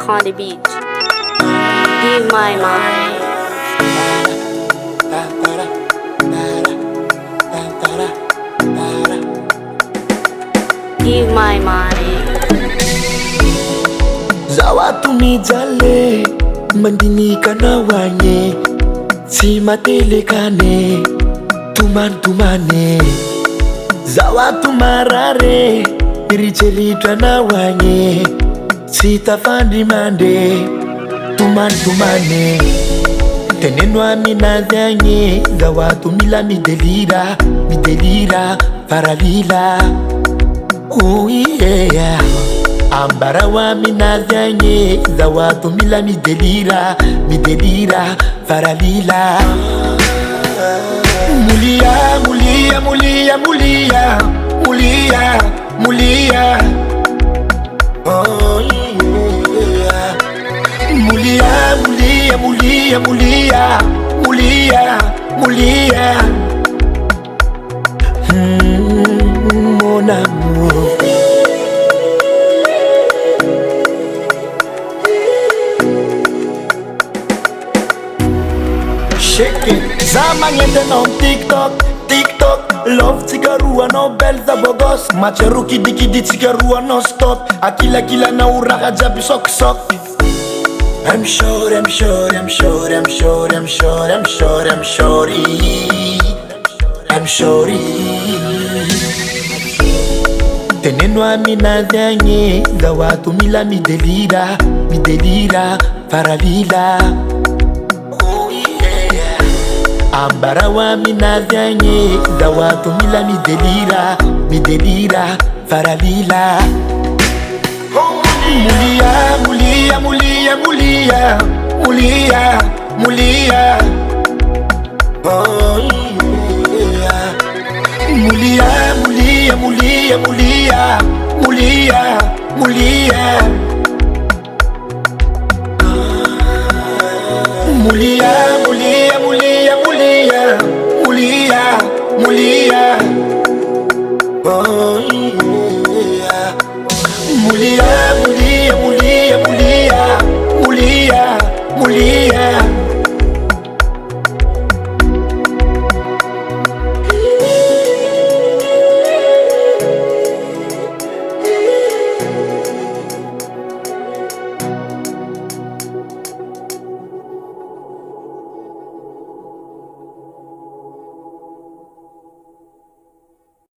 Tiak on the beat. Give my mind. Give my mind. Za watu mijale mandinika na wanye si matelekane tuman-tumane. Za watu marare irichelitwa na wanye si tafandi mande tuman-tumane. Tenenwa minadhanye za watu mila midelira faralila. Oh yeah. Ambarawa minadhanye za watu mila midelira faralila. Molia, Molia, Molia, Molia, Molia, Molia. Oh yeah. Molia, Molia, Molia, Molia, Molia, Molia. Mon amour. Zama ngende no TikTok love tigarua no belza bogos macheru kidi tigarua no stop akila na uraga jabi sok I'm sure tenenwa minadhanye za watu mila midelira faralila. Ambarawa minadhanye za watu mila midelira faralila. Molia, Molia, Molia, Molia, Molia, Molia. Oh yeah. Molia, Molia, Molia, Molia, Molia, Molia. Molia, Molia, Molia, Molia, Molia, Molia. Oh yeah. Molia,